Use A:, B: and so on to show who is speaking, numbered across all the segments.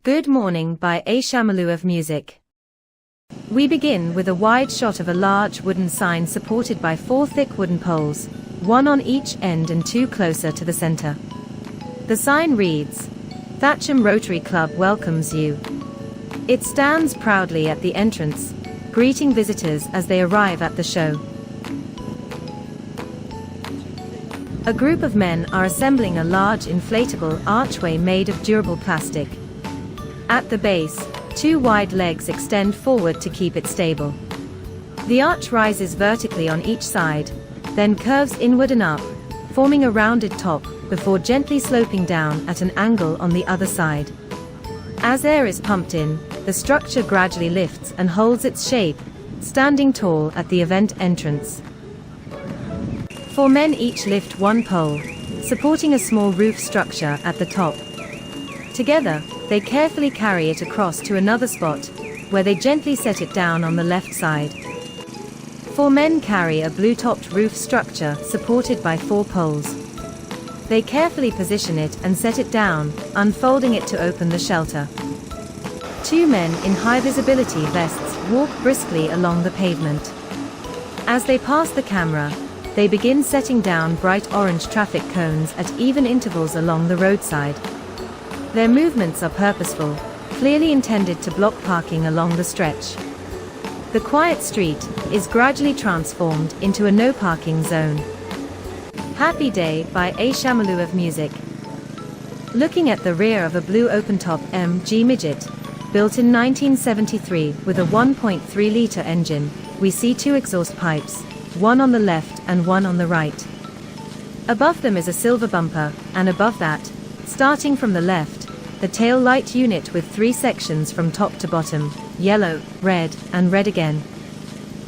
A: Good Morning by A Shamalu of Music. We begin with a wide shot of a large wooden sign supported by 4 thick wooden poles, one on each end and 2 closer to the center. The sign reads, "Thatcham Rotary Club welcomes you." It stands proudly at the entrance, greeting visitors as they arrive at the show. A group of men are assembling a large inflatable archway made of durable plastic. At the base, 2 wide legs extend forward to keep it stable. The arch rises vertically on each side, then curves inward and up, forming a rounded top, before gently sloping down at an angle on the other side. As air is pumped in, the structure gradually lifts and holds its shape, standing tall at the event entrance. 4 men each lift 1 pole, supporting a small roof structure at the top. Together, they carefully carry it across to another spot, where they gently set it down on the left side. 4 men carry a blue-topped roof structure supported by 4 poles. They carefully position it and set it down, unfolding it to open the shelter. 2 men in high-visibility vests walk briskly along the pavement. As they pass the camera, they begin setting down bright orange traffic cones at even intervals along the roadside. Their movements are purposeful, clearly intended to block parking along the stretch. The quiet street is gradually transformed into a no-parking zone. Happy Day by A Shamalu of Music. Looking at the rear of a blue open-top MG Midget, built in 1973 with a 1.3-liter engine, we see 2 exhaust pipes, one on the left and one on the right. Above them is a silver bumper, and above that, starting from the left, the tail light unit with 3 sections from top to bottom, yellow, red, and red again.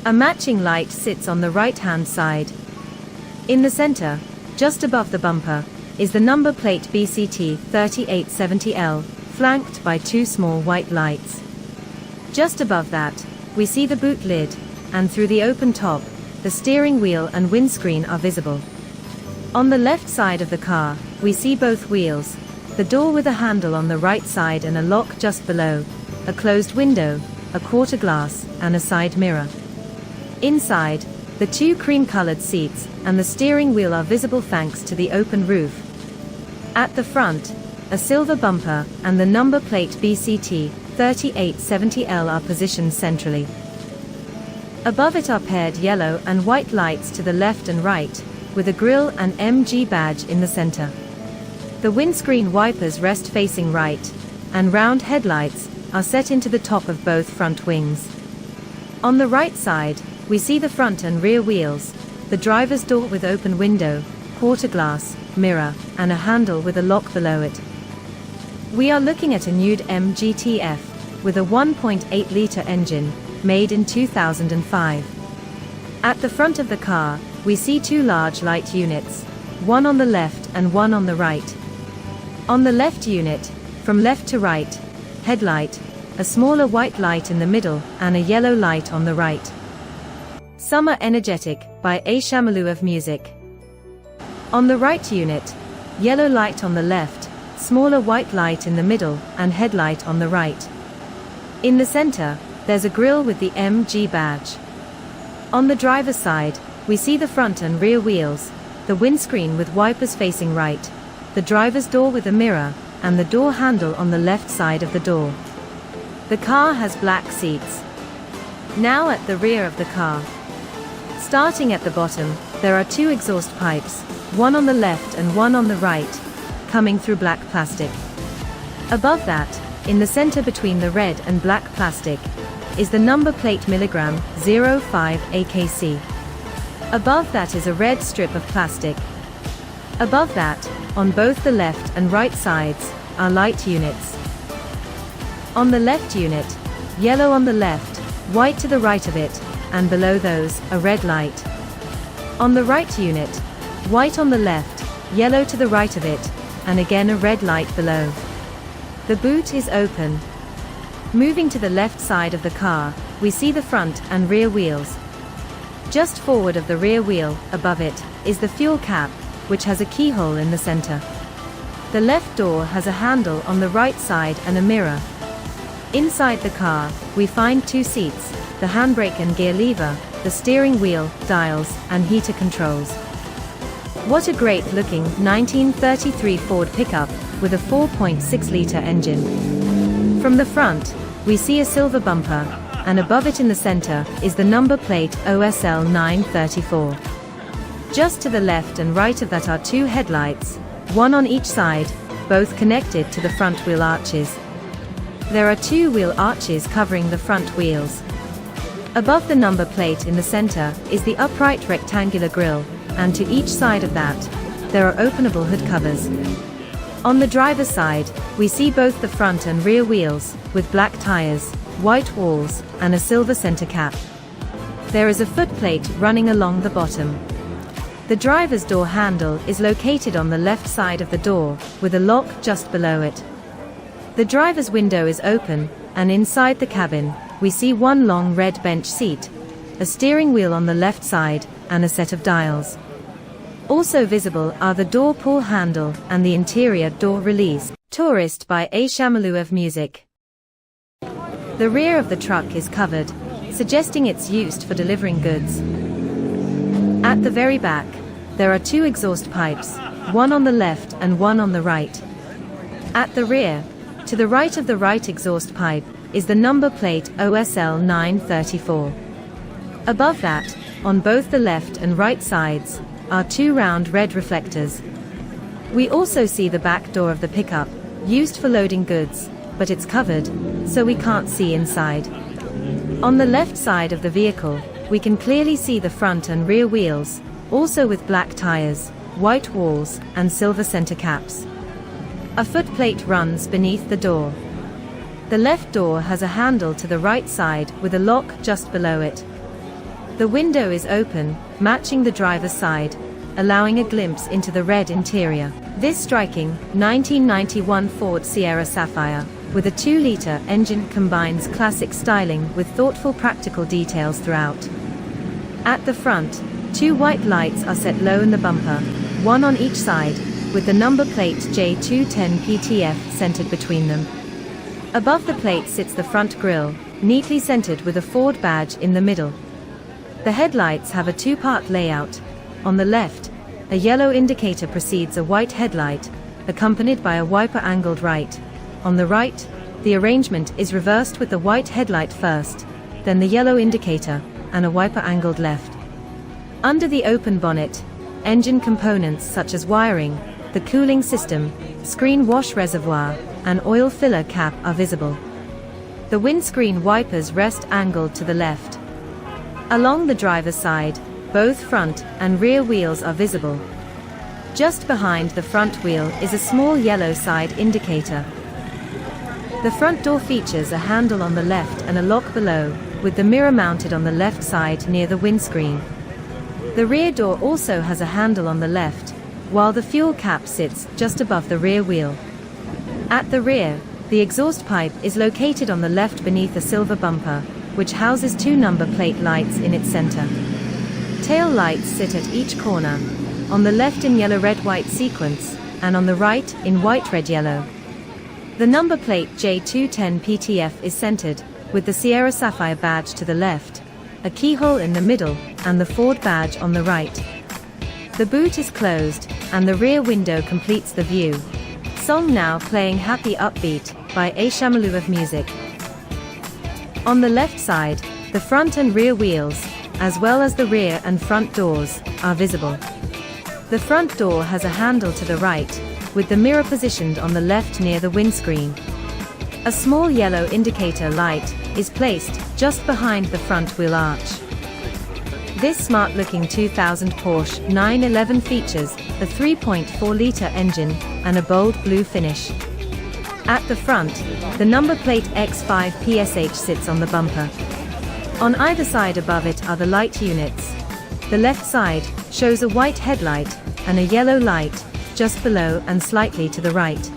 A: A matching light sits on the right-hand side. In the center, just above the bumper, is the number plate BCT 3870L, flanked by 2 small white lights. Just above that, we see the boot lid, and through the open top, the steering wheel and windscreen are visible. On the left side of the car, we see both wheels, the door with a handle on the right side and a lock just below, a closed window, a quarter glass, and a side mirror. Inside, the 2 cream-colored seats and the steering wheel are visible thanks to the open roof. At the front, a silver bumper and the number plate BCT 3870L are positioned centrally. Above it are paired yellow and white lights to the left and right, with a grille and MG badge in the center. The windscreen wipers rest facing right, and round headlights are set into the top of both front wings. On the right side, we see the front and rear wheels, the driver's door with open window, quarter glass, mirror, and a handle with a lock below it. We are looking at a nude MGTF, with a 1.8-liter engine, made in 2005. At the front of the car, we see 2 large light units, one on the left and one on the right. On the left unit, from left to right, headlight, a smaller white light in the middle, and a yellow light on the right. Summer Energetic by A Shamalu of Music. On the right unit, yellow light on the left, smaller white light in the middle, and headlight on the right. In the center, there's a grille with the MG badge. On the driver's side, we see the front and rear wheels, the windscreen with wipers facing right, the driver's door with a mirror, and the door handle on the left side of the door. The car has black seats. Now at the rear of the car. Starting at the bottom, there are 2 exhaust pipes, one on the left and one on the right, coming through black plastic. Above that, in the center between the red and black plastic, is the number plate milligram 05 AKC. Above that is a red strip of plastic. Above that, on both the left and right sides, are light units. On the left unit, yellow on the left, white to the right of it, and below those, a red light. On the right unit, white on the left, yellow to the right of it, and again a red light below. The boot is open. Moving to the left side of the car, we see the front and rear wheels. Just forward of the rear wheel, above it, is the fuel cap, which has a keyhole in the center. The left door has a handle on the right side and a mirror. Inside the car, we find 2 seats, the handbrake and gear lever, the steering wheel, dials, and heater controls. What a great-looking 1933 Ford pickup with a 4.6-liter engine. From the front, we see a silver bumper, and above it in the center is the number plate OSL 934. Just to the left and right of that are 2 headlights, one on each side, both connected to the front wheel arches. There are 2 wheel arches covering the front wheels. Above the number plate in the center is the upright rectangular grille, and to each side of that, there are openable hood covers. On the driver's side, we see both the front and rear wheels, with black tires, white walls, and a silver center cap. There is a footplate running along the bottom. The driver's door handle is located on the left side of the door, with a lock just below it. The driver's window is open, and inside the cabin, we see 1 long red bench seat, a steering wheel on the left side, and a set of dials. Also visible are the door pull handle and the interior door release. Tourist by Thatcham Music. The rear of the truck is covered, suggesting it's used for delivering goods. At the very back, there are 2 exhaust pipes, one on the left and one on the right. At the rear, to the right of the right exhaust pipe, is the number plate OSL 934. Above that, on both the left and right sides, are 2 round red reflectors. We also see the back door of the pickup, used for loading goods, but it's covered, so we can't see inside. On the left side of the vehicle, we can clearly see the front and rear wheels, also with black tires, white walls, and silver center caps. A footplate runs beneath the door. The left door has a handle to the right side with a lock just below it. The window is open, matching the driver's side, allowing a glimpse into the red interior. This striking 1991 Ford Sierra Sapphire, with a 2-liter engine, combines classic styling with thoughtful practical details throughout. At the front, 2 white lights are set low in the bumper, one on each side, with the number plate J210PTF centered between them. Above the plate sits the front grille, neatly centered with a Ford badge in the middle. The headlights have a 2-part layout. On the left, a yellow indicator precedes a white headlight, accompanied by a wiper angled right. On the right, the arrangement is reversed with the white headlight first, then the yellow indicator, and a wiper angled left. Under the open bonnet, engine components such as wiring, the cooling system, screen wash reservoir, and oil filler cap are visible. The windscreen wipers rest angled to the left. Along the driver's side, both front and rear wheels are visible. Just behind the front wheel is a small yellow side indicator. The front door features a handle on the left and a lock below, with the mirror mounted on the left side near the windscreen. The rear door also has a handle on the left, while the fuel cap sits just above the rear wheel. At the rear, the exhaust pipe is located on the left beneath a silver bumper, which houses 2 number plate lights in its center. Tail lights sit at each corner, on the left in yellow-red-white sequence, and on the right in white-red-yellow. The number plate J210PTF is centered, with the Sierra Sapphire badge to the left, a keyhole in the middle, and the Ford badge on the right. The boot is closed, and the rear window completes the view. Song now playing Happy Upbeat by Thatcham Music. On the left side, the front and rear wheels, as well as the rear and front doors, are visible. The front door has a handle to the right, with the mirror positioned on the left near the windscreen. A small yellow indicator light is placed just behind the front wheel arch. This smart-looking 2000 Porsche 911 features a 3.4-liter engine and a bold blue finish. At the front, the number plate X5PSH sits on the bumper. On either side above it are the light units. The left side shows a white headlight and a yellow light just below and slightly to the right.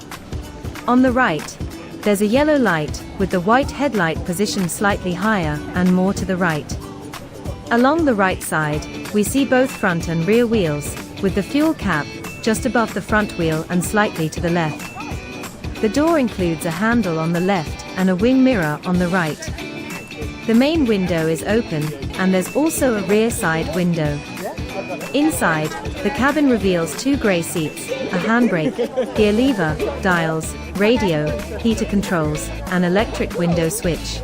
A: On the right, there's a yellow light with the white headlight positioned slightly higher and more to the right. Along the right side, we see both front and rear wheels, with the fuel cap, just above the front wheel and slightly to the left. The door includes a handle on the left and a wing mirror on the right. The main window is open, and there's also a rear side window. Inside, the cabin reveals 2 grey seats, a handbrake, gear lever, dials, radio, heater controls, and electric window switch.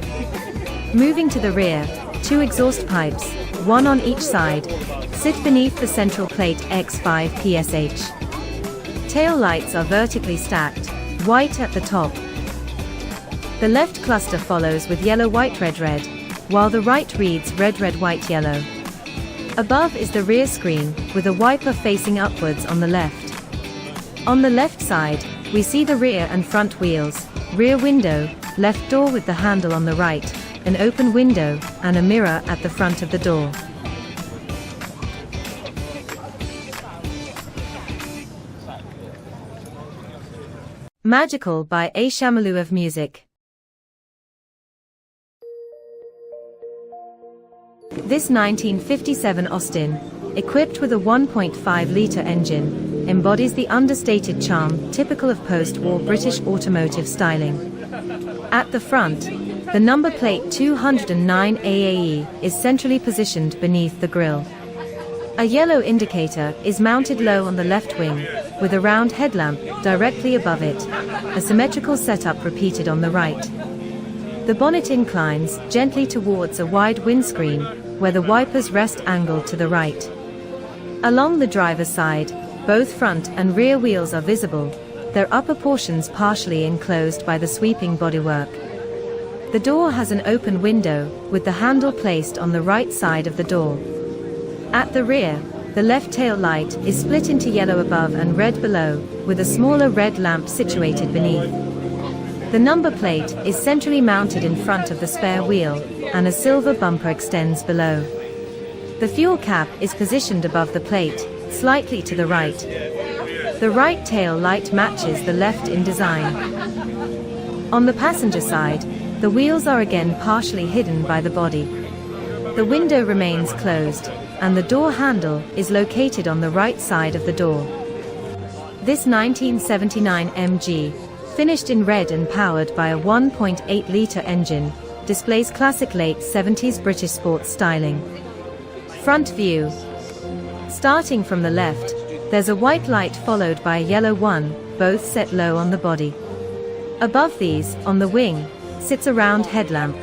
A: Moving to the rear, 2 exhaust pipes, one on each side, sit beneath the central plate X5 PSH. Tail lights are vertically stacked, white at the top. The left cluster follows with yellow white red red, while the right reads red red white yellow. Above is the rear screen, with a wiper facing upwards on the left. On the left side, we see the rear and front wheels, rear window, left door with the handle on the right, an open window, and a mirror at the front of the door. Magical by A. Shamalu of Music. This 1957 Austin, equipped with a 1.5-litre engine, embodies the understated charm typical of post-war British automotive styling. At the front, the number plate 209 AAE is centrally positioned beneath the grille. A yellow indicator is mounted low on the left wing, with a round headlamp directly above it, a symmetrical setup repeated on the right. The bonnet inclines gently towards a wide windscreen, where the wipers rest angled to the right. Along the driver's side, both front and rear wheels are visible, their upper portions partially enclosed by the sweeping bodywork. The door has an open window, with the handle placed on the right side of the door. At the rear, the left tail light is split into yellow above and red below, with a smaller red lamp situated beneath. The number plate is centrally mounted in front of the spare wheel, and a silver bumper extends below. The fuel cap is positioned above the plate, slightly to the right. The right tail light matches the left in design. On the passenger side, the wheels are again partially hidden by the body. The window remains closed, and the door handle is located on the right side of the door. This 1979 MG, finished in red and powered by a 1.8-litre engine, displays classic late 70s British sports styling. Front view. Starting from the left, there's a white light followed by a yellow one, both set low on the body. Above these, on the wing, sits a round headlamp.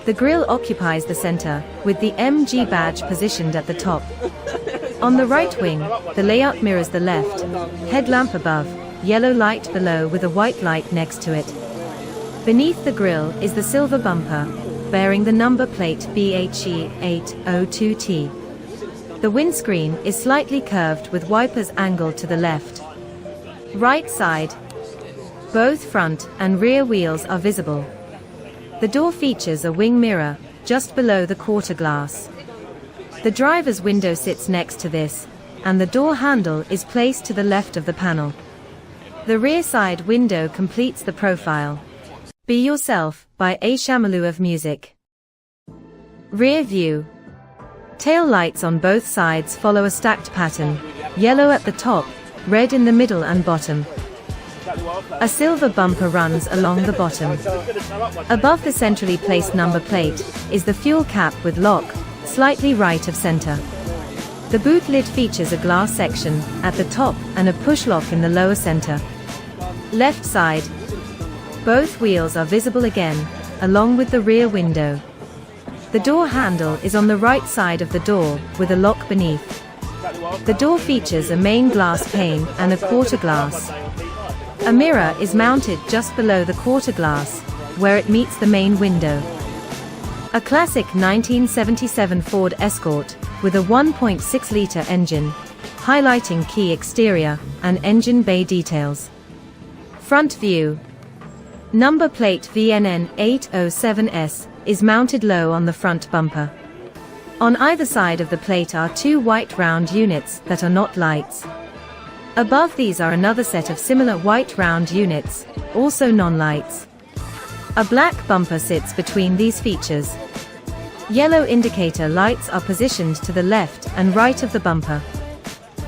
A: The grille occupies the center, with the MG badge positioned at the top. On the right wing, the layout mirrors the left, headlamp above, yellow light below with a white light next to it. Beneath the grille is the silver bumper, bearing the number plate BHE802T. The windscreen is slightly curved with wipers angled to the left. Right side. Both front and rear wheels are visible. The door features a wing mirror, just below the quarter glass. The driver's window sits next to this, and the door handle is placed to the left of the panel. The rear side window completes the profile. Be Yourself, by A. Shamalu of Music. Rear view. Tail lights on both sides follow a stacked pattern, yellow at the top, red in the middle and bottom. A silver bumper runs along the bottom. Above the centrally placed number plate is the fuel cap with lock, slightly right of center. The boot lid features a glass section at the top and a push lock in the lower center. Left side. Both wheels are visible again, along with the rear window. The door handle is on the right side of the door, with a lock beneath. The door features a main glass pane and a quarter glass. A mirror is mounted just below the quarter glass, where it meets the main window. A classic 1977 Ford Escort, with a 1.6-litre engine, highlighting key exterior and engine bay details. Front view. Number plate VNN 807S is mounted low on the front bumper. On either side of the plate are two white round units that are not lights. Above these are another set of similar white round units, also non-lights. A black bumper sits between these features. Yellow indicator lights are positioned to the left and right of the bumper.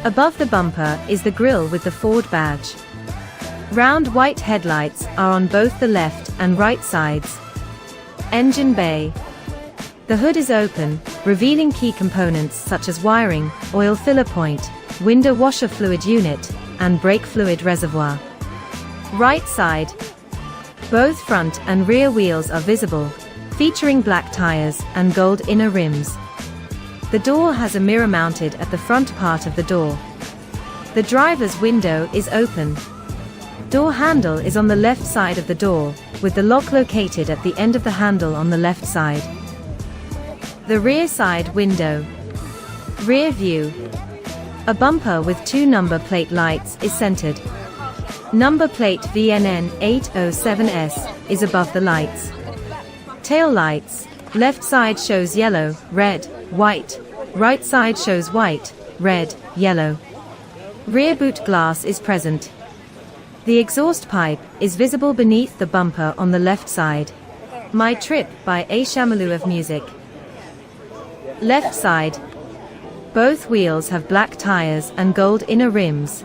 A: Above the bumper is the grille with the Ford badge. Round white headlights are on both the left and right sides. Engine bay. The hood is open, revealing key components such as wiring, oil filler point, window washer fluid unit, and brake fluid reservoir. Right side. Both front and rear wheels are visible, featuring black tires and gold inner rims. The door has a mirror mounted at the front part of the door. The driver's window is open. Door handle is on the left side of the door, with the lock located at the end of the handle on the left side. The rear side window. Rear view. A bumper with 2 number plate lights is centered. Number plate VNN 807S is above the lights. Tail lights. Left side shows yellow, red, white. Right side shows white, red, yellow. Rear boot glass is present. The exhaust pipe is visible beneath the bumper on the left side. My Trip by A Shamalu of Music. Left side. Both wheels have black tires and gold inner rims.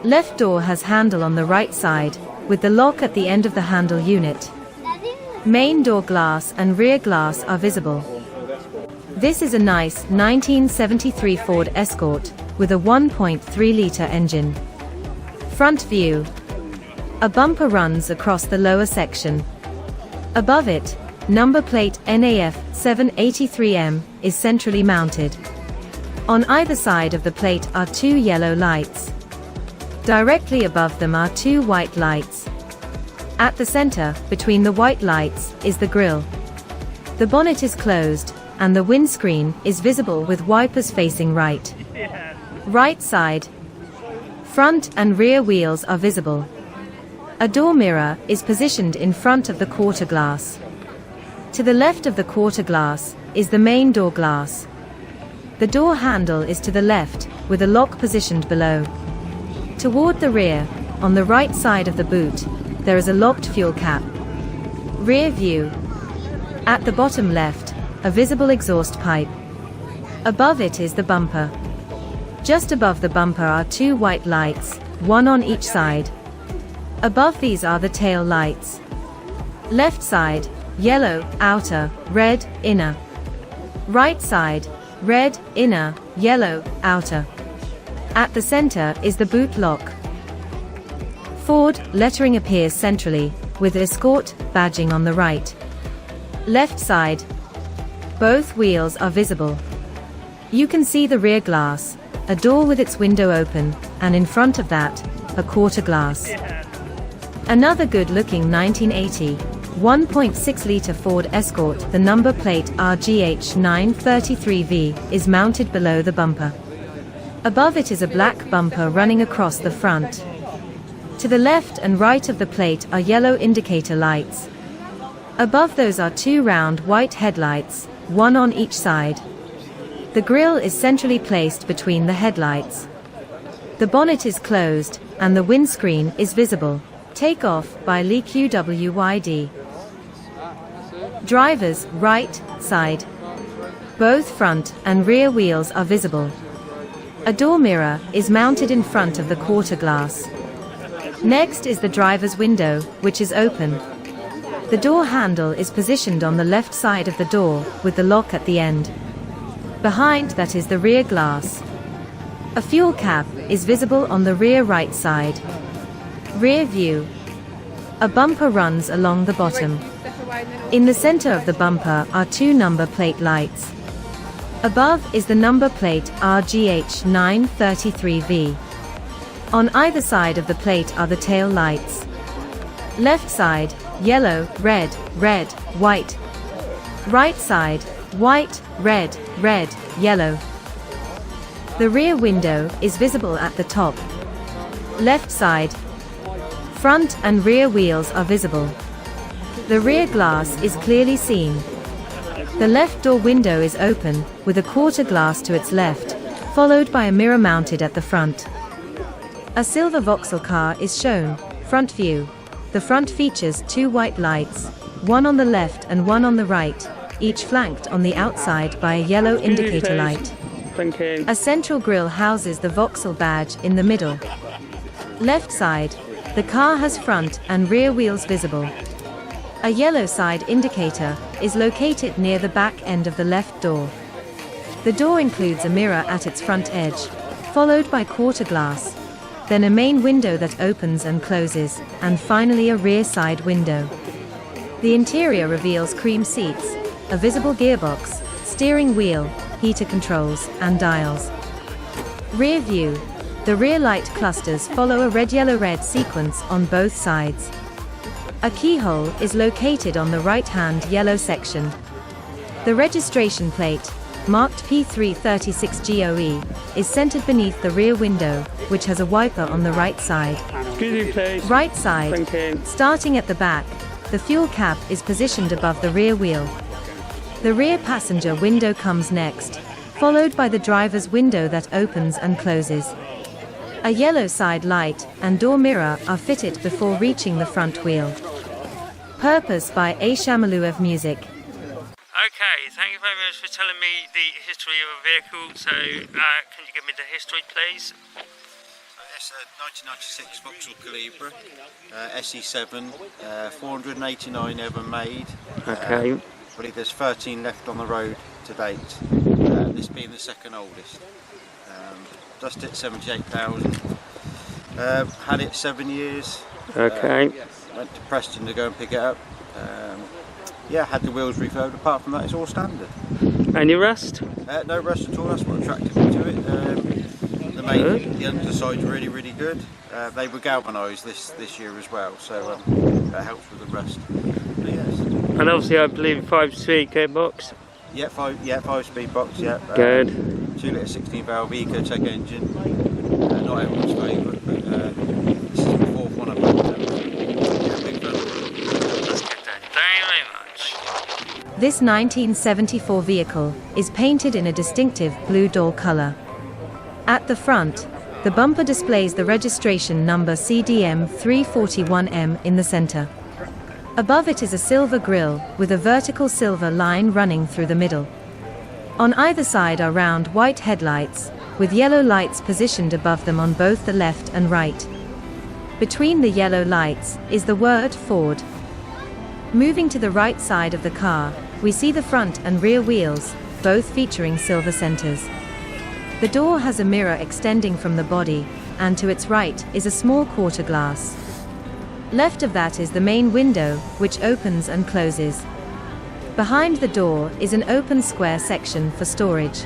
A: Left door has handle on the right side, with the lock at the end of the handle unit. Main door glass and rear glass are visible. This is a nice 1973 Ford Escort with a 1.3-liter engine. Front view. A bumper runs across the lower section. Above it, number plate NAF 783M is centrally mounted. On either side of the plate are 2 yellow lights. Directly above them are 2 white lights. At the center, between the white lights, is the grille. The bonnet is closed, and the windscreen is visible with wipers facing right. Right side. Front and rear wheels are visible. A door mirror is positioned in front of the quarter glass. To the left of the quarter glass is the main door glass. The door handle is to the left, with a lock positioned below. Toward the rear, on the right side of the boot, there is a locked fuel cap. Rear view. At the bottom left, a visible exhaust pipe. Above it is the bumper. Just above the bumper are 2 white lights, 1 on each side. Above these are the tail lights. Left side, yellow, outer, red, inner. Right side, red, inner, yellow, outer. At the center is the boot lock. Ford lettering appears centrally, with Escort badging on the right. Left side. Both wheels are visible. You can see the rear glass, a door with its window open, and in front of that, a quarter glass. Another good-looking 1980 1.6-liter Ford Escort, the number plate RGH933V, is mounted below the bumper. Above it is a black bumper running across the front. To the left and right of the plate are yellow indicator lights. Above those are 2 round white headlights, 1 on each side. The grille is centrally placed between the headlights. The bonnet is closed, and the windscreen is visible. Takeoff by Lee QWYD. Driver's right side. Both front and rear wheels are visible. A door mirror is mounted in front of the quarter glass. Next is the driver's window, which is open. The door handle is positioned on the left side of the door, with the lock at the end. Behind that is the rear glass. A fuel cap is visible on the rear right side. Rear view. A bumper runs along the bottom. In the center of the bumper are 2 number plate lights. Above is the number plate RGH933V. On either side of the plate are the tail lights. Left side, yellow, red, red, white. Right side, white, red, red, yellow. The rear window is visible at the top. Left side. Front and rear wheels are visible. The rear glass is clearly seen. The left door window is open, with a quarter glass to its left, followed by a mirror mounted at the front. A silver Vauxhall car is shown, front view. The front features 2 white lights, 1 on the left and 1 on the right, each flanked on the outside by a yellow indicator light.
B: Thank you.
A: A central grille houses the Vauxhall badge in the middle. Left side, the car has front and rear wheels visible. A yellow side indicator is located near the back end of the left door. The door includes a mirror at its front edge, followed by quarter glass, then a main window that opens and closes, and finally a rear side window. The interior reveals cream seats, a visible gearbox, steering wheel, heater controls, and dials. Rear view. The rear light clusters follow a red-yellow-red sequence on both sides. A keyhole is located on the right-hand yellow section. The registration plate, marked P336GOE, is centered beneath the rear window, which has a wiper on the right side.
B: Excuse me, please.
A: Right side.
B: Thank you.
A: Starting at the back, the fuel cap is positioned above the rear wheel. The rear passenger window comes next, followed by the driver's window that opens and closes. A yellow side light and door mirror are fitted before reaching the front wheel. Purpose by Thatcham Music.
B: Okay, thank you very much for telling me the history of a vehicle. So, can you give me the history, please?
C: It's a 1996 Vauxhall Calibra, SE7, 489 ever made.
B: Okay.
C: I believe there's 13 left on the road to date, this being the second oldest. Just hit 78,000. Had it 7 years.
B: Okay.
C: Went to Preston to go and pick it up. Yeah, had the wheels refurbed. Apart from that, it's all standard.
B: Any rust?
C: No rust at all. That's what attracted me to it. The underside's really, really good. They were galvanised this year as well, so that helps with the rust. But yes.
B: And obviously, I believe 5-speed gearbox.
C: Yeah, 5-speed box. Yeah.
B: Good.
C: 2-litre 16-valve Ecotec engine. Not everyone's favourite, but this is the fourth one I've got. Yeah, big fan.
B: That's good then. Thank you very much.
A: This 1974 vehicle is painted in a distinctive blue door color. At the front, the bumper displays the registration number CDM 341M in the center. Above it is a silver grille with a vertical silver line running through the middle. On either side are round white headlights, with yellow lights positioned above them on both the left and right. Between the yellow lights is the word Ford. Moving to the right side of the car, we see the front and rear wheels, both featuring silver centers. The door has a mirror extending from the body, and to its right is a small quarter glass. Left of that is the main window, which opens and closes. Behind the door is an open square section for storage.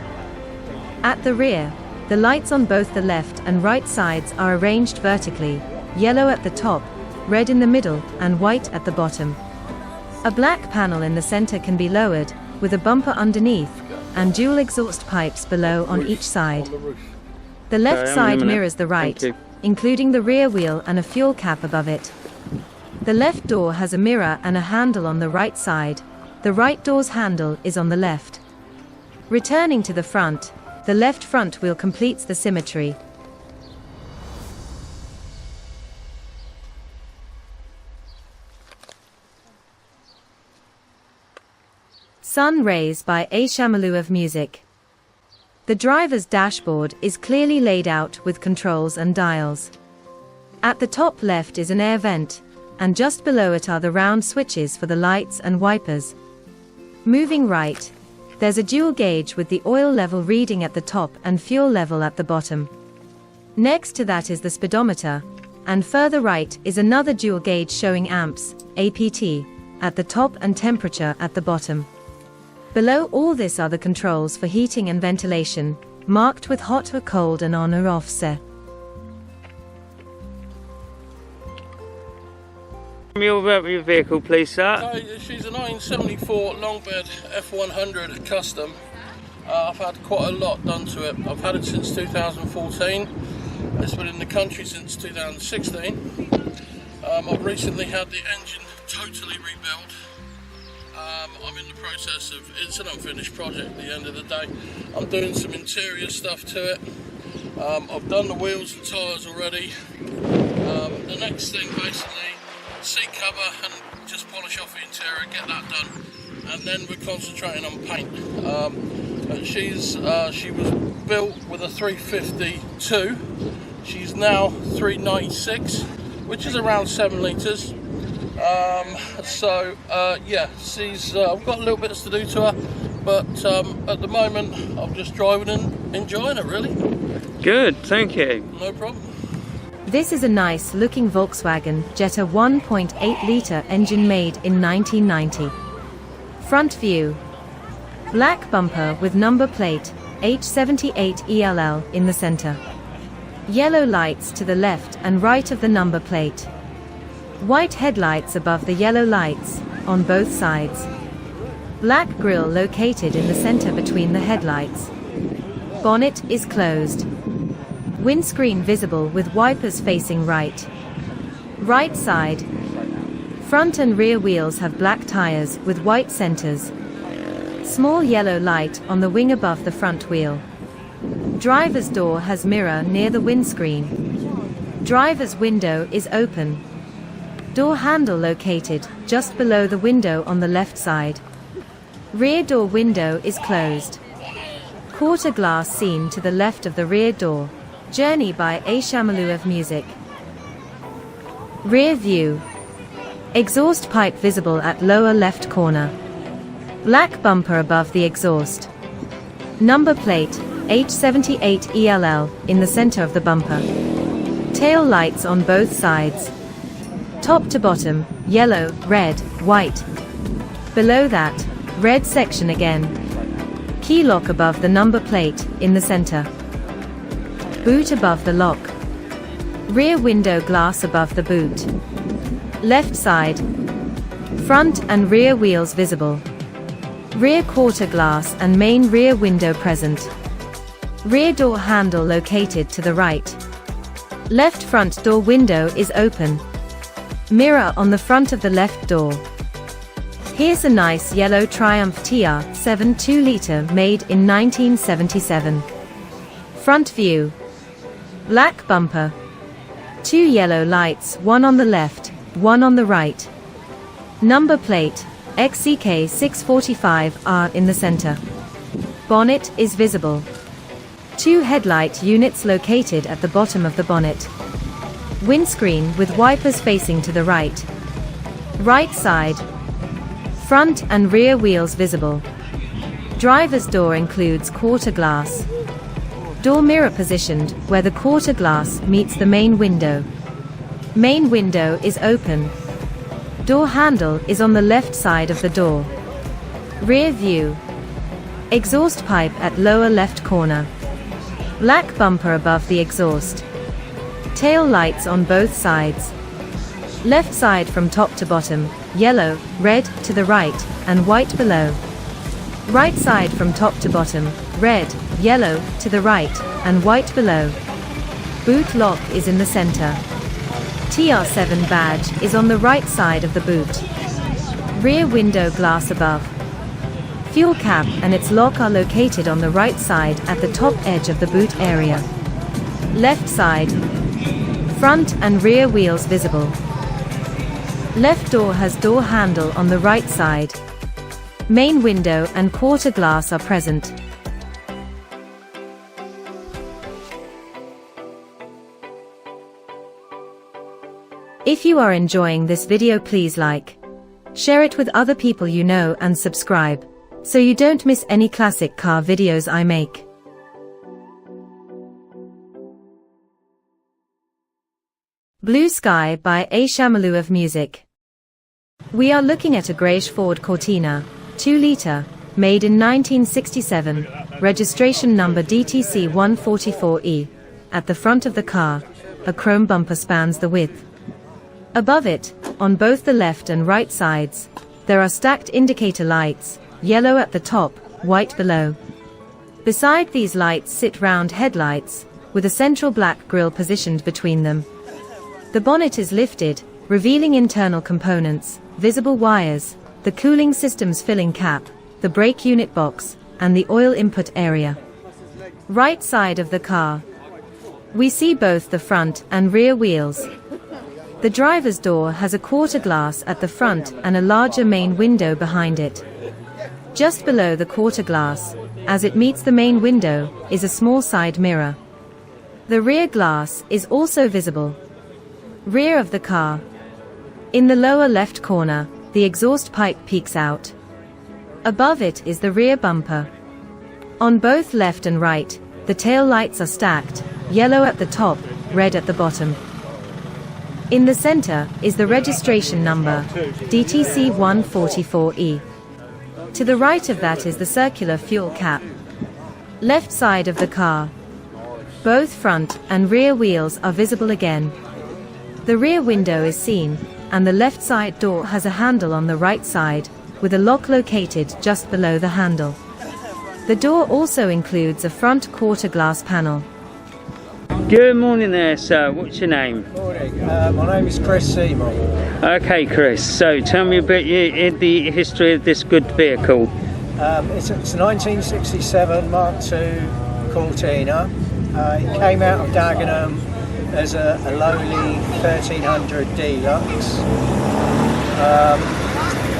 A: At the rear, the lights on both the left and right sides are arranged vertically, yellow at the top, red in the middle, and white at the bottom. A black panel in the center can be lowered, with a bumper underneath, and dual exhaust pipes below on each side. The left side mirrors the right, including the rear wheel and a fuel cap above it. The left door has a mirror and a handle on the right side. The right door's handle is on the left. Returning to the front, the left front wheel completes the symmetry. Sun Rays by Thatcham Music. The driver's dashboard is clearly laid out with controls and dials. At the top left is an air vent, and just below it are the round switches for the lights and wipers. Moving right, there's a dual gauge with the oil level reading at the top and fuel level at the bottom. Next to that is the speedometer, and further right is another dual gauge showing amps, APT, at the top and temperature at the bottom. Below all this are the controls for heating and ventilation, marked with hot or cold and on or off set.
B: Tell me all about your vehicle, please, sir.
D: She's a 1974 Longbed F100 Custom. I've had quite a lot done to it. I've had it since 2014. It's been in the country since 2016. I've recently had the engine totally rebuilt. I'm in the process of, it's an unfinished project at the end of the day. I'm doing some interior stuff to it. I've done the wheels and tyres already. The next thing basically, seat cover and just polish off the interior, get that done. And then we're concentrating on paint. She was built with a 352. She's now 396, which is around 7 litres. Yeah, I've got a little bits to do to her, but at the moment I'm just driving and enjoying it, really.
B: Good, thank you.
D: No problem.
A: This is a nice looking Volkswagen Jetta 1.8 litre engine made in 1990. Front view. Black bumper with number plate H78ELL in the center. Yellow lights to the left and right of the number plate. White headlights above the yellow lights, on both sides. Black grille located in the center between the headlights. Bonnet is closed. Windscreen visible with wipers facing right. Right side. Front and rear wheels have black tires with white centers. Small yellow light on the wing above the front wheel. Driver's door has mirror near the windscreen. Driver's window is open. Door handle located just below the window on the left side. Rear door window is closed. Quarter glass seen to the left of the rear door. Journey by Shamalu of Music. Rear view. Exhaust pipe visible at lower left corner. Black bumper above the exhaust. Number plate H78ELL in the center of the bumper. Tail lights on both sides. Top to bottom, yellow, red, white. Below that, red section again. Key lock above the number plate, in the center. Boot above the lock. Rear window glass above the boot. Left side. Front and rear wheels visible. Rear quarter glass and main rear window present. Rear door handle located to the right. Left front door window is open. Mirror on the front of the left door. Here's a nice yellow Triumph TR7 2-litre made in 1977. Front view. Black bumper. 2 yellow lights, one on the left, one on the right. Number plate XCK645R in the center. Bonnet is visible. 2 headlight units located at the bottom of the bonnet. Windscreen with wipers facing to the right. Right side. Front and rear wheels visible. Driver's door includes quarter glass. Door mirror positioned where the quarter glass meets the main window. Main window is open. Door handle is on the left side of the door. Rear view. Exhaust pipe at lower left corner. Black bumper above the exhaust. Tail lights on both sides. Left side from top to bottom, yellow, red to the right, and white below. Right side from top to bottom, red, yellow to the right, and white below. Boot lock is in the center. TR7 badge is on the right side of the boot. Rear window glass above. Fuel cap and its lock are located on the right side at the top edge of the boot area. Left side. Front and rear wheels visible. Left door has door handle on the right side. Main window and quarter glass are present. If you are enjoying this video, please like, share it with other people you know, and subscribe, so you don't miss any classic car videos I make. Blue Sky by Shamalu of Music. We are looking at a greyish Ford Cortina, 2-litre, made in 1967, registration number DTC 144E. At the front of the car, a chrome bumper spans the width. Above it, on both the left and right sides, there are stacked indicator lights, yellow at the top, white below. Beside these lights sit round headlights, with a central black grille positioned between them. The bonnet is lifted, revealing internal components, visible wires, the cooling system's filling cap, the brake unit box, and the oil input area. Right side of the car. We see both the front and rear wheels. The driver's door has a quarter glass at the front and a larger main window behind it. Just below the quarter glass, as it meets the main window, is a small side mirror. The rear glass is also visible. Rear of the car. In the lower left corner, the exhaust pipe peeks out. Above it is the rear bumper. On both left and right, the tail lights are stacked, yellow at the top, red at the bottom. In the center is the registration number, DTC 144E. To the right of that is the circular fuel cap. Left side of the car. Both front and rear wheels are visible again. The rear window is seen, and the left side door has a handle on the right side, with a lock located just below the handle. The door also includes a front quarter glass panel.
B: Good morning there, sir. What's your name?
E: Morning. My name is Chris Seymour.
B: Okay, Chris. So tell me about the history of this good vehicle.
E: It's a 1967 Mark II Cortina. It came out of Dagenham as a lowly 1300 Deluxe.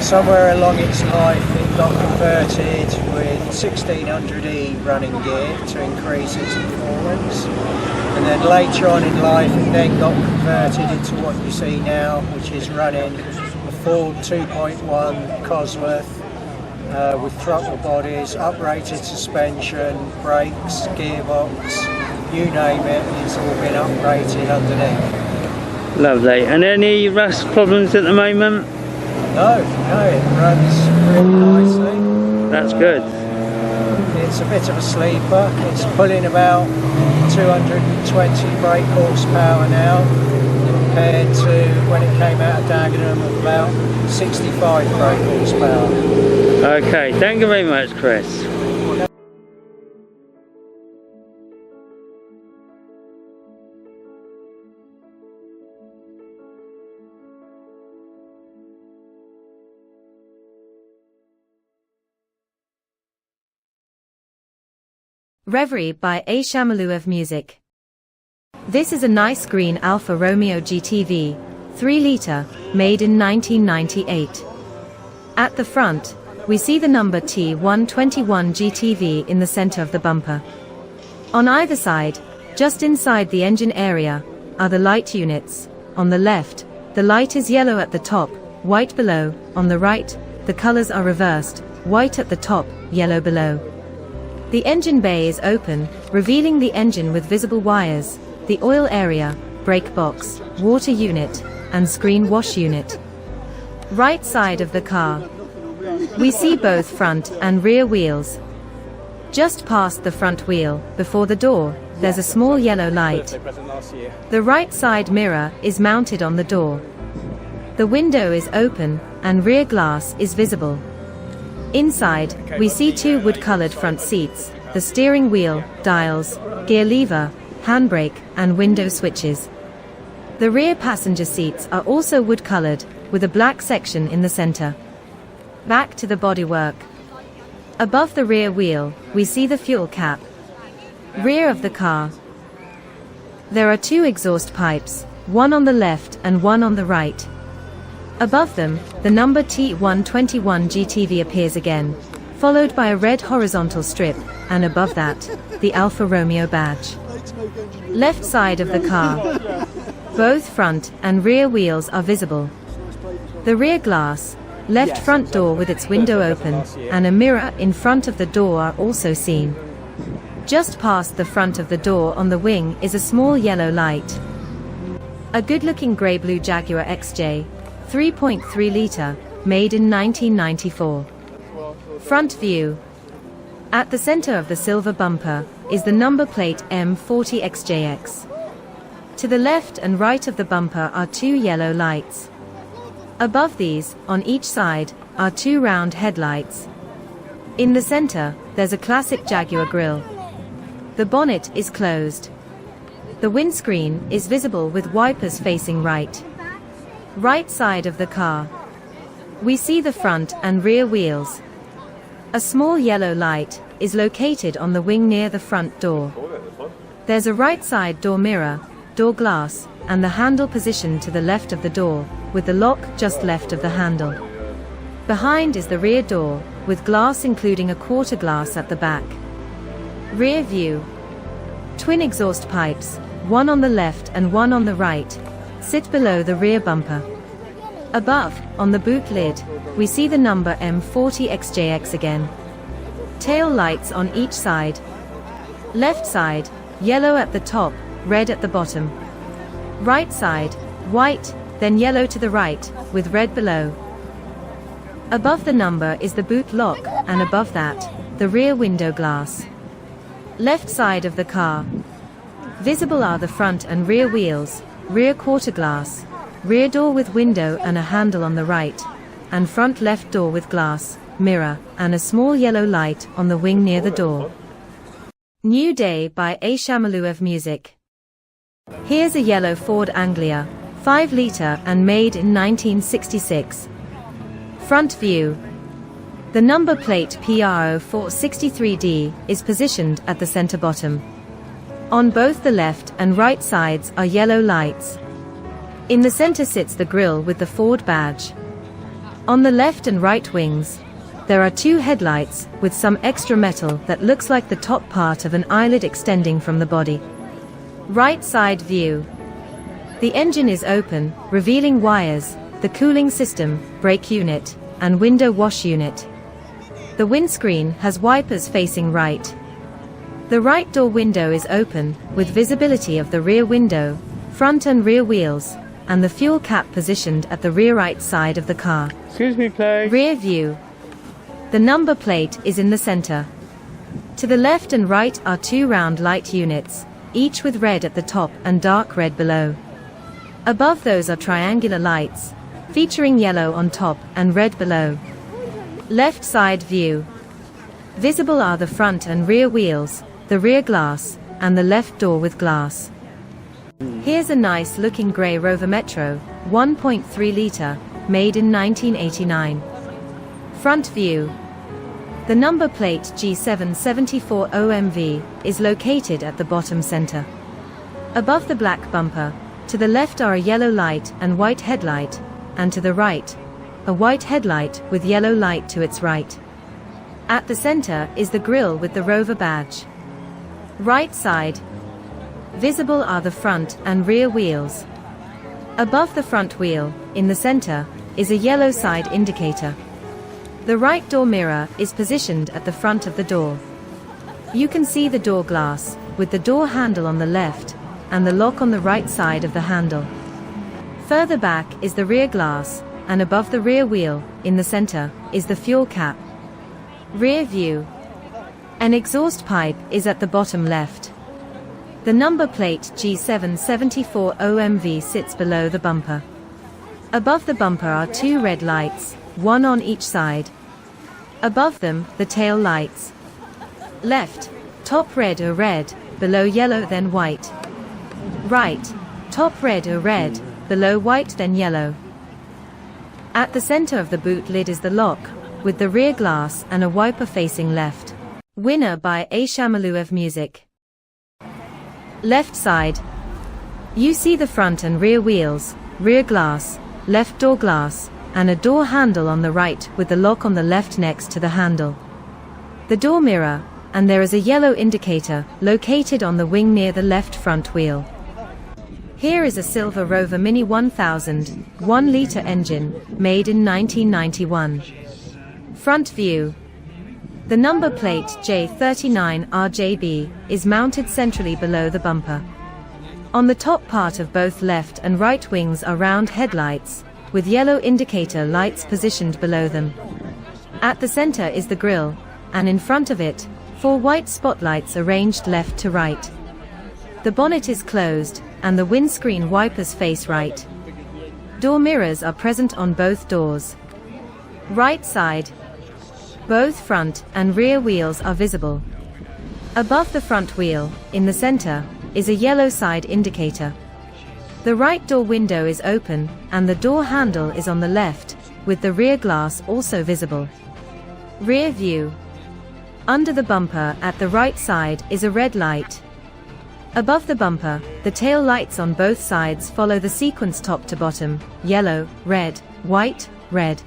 E: Somewhere along its life it got converted with 1600E running gear to increase its performance, and then later on in life it then got converted into what you see now, which is running a Ford 2.1 Cosworth with throttle bodies, uprated suspension, brakes, gearbox, you name it, it's all been uprated underneath.
B: Lovely. And any rust problems at the moment?
E: No, it runs really nicely.
B: That's good.
E: It's a bit of a sleeper. It's pulling about 220 brake horsepower now, compared to when it came out of Dagenham of about 65 brake horsepower.
B: Okay, thank you very much, Chris.
A: Reverie by A. Shamaluev Music. This is a nice green Alfa Romeo GTV, 3-litre, made in 1998. At the front, we see the number T121 GTV in the center of the bumper. On either side, just inside the engine area, are the light units. On the left, the light is yellow at the top, white below. On the right, the colors are reversed, white at the top, yellow below. The engine bay is open, revealing the engine with visible wires, the oil area, brake box, water unit, and screen wash unit. Right side of the car. We see both front and rear wheels. Just past the front wheel, before the door, there's a small yellow light. The right side mirror is mounted on the door. The window is open, and rear glass is visible. Inside, we see two wood-colored front seats, the steering wheel, dials, gear lever, handbrake, and window switches. The rear passenger seats are also wood-colored, with a black section in the center. Back to the bodywork. Above the rear wheel, we see the fuel cap. Rear of the car. There are two exhaust pipes, one on the left and one on the right. Above them, the number T121 GTV appears again, followed by a red horizontal strip, and above that, the Alfa Romeo badge. Left side of the car. Both front and rear wheels are visible. The rear glass, left front door with its window open, and a mirror in front of the door are also seen. Just past the front of the door on the wing is a small yellow light. A good-looking grey-blue Jaguar XJ, 3.3-litre, made in 1994. Front view. At the center of the silver bumper is the number plate M40XJX. To the left and right of the bumper are two yellow lights. Above these, on each side, are two round headlights. In the center, there's a classic Jaguar grille. The bonnet is closed. The windscreen is visible with wipers facing right. Right side of the car. We see the front and rear wheels. A small yellow light is located on the wing near the front door. There's a right side door mirror, door glass, and the handle positioned to the left of the door, with the lock just left of the handle. Behind is the rear door, with glass including a quarter glass at the back. Rear view. Twin exhaust pipes, one on the left and one on the right, sit below the rear bumper. Above, on the boot lid, we see the number M40XJX again. Tail lights on each side. Left side, yellow at the top, red at the bottom. Right side, white, then yellow to the right, with red below. Above the number is the boot lock, and above that, the rear window glass. Left side of the car. Visible are the front and rear wheels, rear quarter glass, rear door with window and a handle on the right, and front left door with glass, mirror, and a small yellow light on the wing near the door. New Day by Thatcham Music. Here's a yellow Ford Anglia, 5-litre and made in 1966. Front view. The number plate PRO463D is positioned at the center bottom. On both the left and right sides are yellow lights. In the center sits the grille with the Ford badge. On the left and right wings, there are two headlights with some extra metal that looks like the top part of an eyelid extending from the body. Right side view. The engine is open, revealing wires, the cooling system, brake unit, and window wash unit. The windscreen has wipers facing right. The right door window is open, with visibility of the rear window, front and rear wheels, and the fuel cap positioned at the rear right side of the car.
B: Excuse me, please.
A: Rear view. The number plate is in the center. To the left and right are two round light units, each with red at the top and dark red below. Above those are triangular lights, featuring yellow on top and red below. Left side view. Visible are the front and rear wheels, the rear glass, and the left door with glass. Here's a nice looking grey Rover Metro, 1.3-litre, made in 1989. Front view. The number plate G774OMV is located at the bottom center. Above the black bumper, to the left are a yellow light and white headlight, and to the right, a white headlight with yellow light to its right. At the center is the grille with the Rover badge. Right side. Visible are the front and rear wheels. Above the front wheel, in the center, is a yellow side indicator. The right door mirror is positioned at the front of the door. You can see the door glass, with the door handle on the left, and the lock on the right side of the handle. Further back is the rear glass, and above the rear wheel, in the center, is the fuel cap. Rear view. An exhaust pipe is at the bottom left. The number plate G774OMV sits below the bumper. Above the bumper are two red lights, one on each side. Above them, the tail lights. Left, top red or red, below yellow then white. Right, top red or red, below white then yellow. At the center of the boot lid is the lock, with the rear glass and a wiper facing left. Winner by Thatcham Music. Left side. You see the front and rear wheels, rear glass, left door glass, and a door handle on the right with the lock on the left next to the handle. The door mirror, and there is a yellow indicator located on the wing near the left front wheel. Here is a silver Rover Mini 1000, 1-litre engine, made in 1991. Front view. The number plate J39RJB is mounted centrally below the bumper. On the top part of both left and right wings are round headlights, with yellow indicator lights positioned below them. At the center is the grille, and in front of it, 4 white spotlights arranged left to right. The bonnet is closed, and the windscreen wipers face right. Door mirrors are present on both doors. Right side. Both front and rear wheels are visible. Above the front wheel, in the center, is a yellow side indicator. The right door window is open, and the door handle is on the left, with the rear glass also visible. Rear view. Under the bumper at the right side is a red light. Above the bumper, the tail lights on both sides follow the sequence top to bottom, yellow, red, white, red.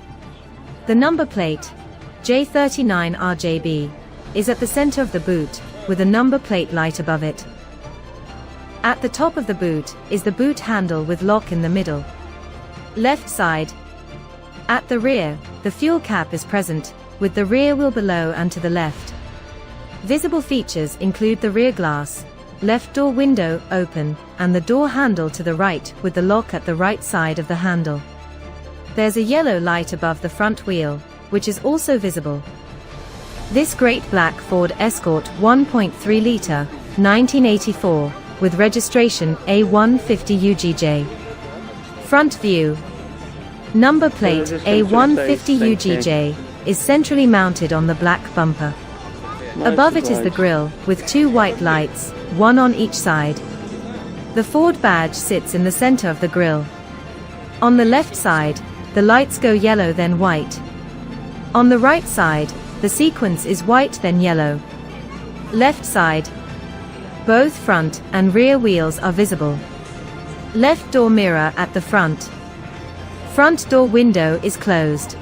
A: The number plate, J39RJB, is at the center of the boot, with a number plate light above it. At the top of the boot is the boot handle with lock in the middle. Left side. At the rear, the fuel cap is present, with the rear wheel below and to the left. Visible features include the rear glass, left door window open, and the door handle to the right with the lock at the right side of the handle. There's a yellow light above the front wheel, which is also visible. This great black Ford Escort 1.3 litre, 1984, with registration A150UGJ. Front view. Number plate A150UGJ is centrally mounted on the black bumper. Above it is the grille, with two white lights, one on each side. The Ford badge sits in the center of the grille. On the left side, the lights go yellow then white. On the right side, the sequence is white then yellow. Left side. Both front and rear wheels are visible. Left door mirror at the front. Front door window is closed.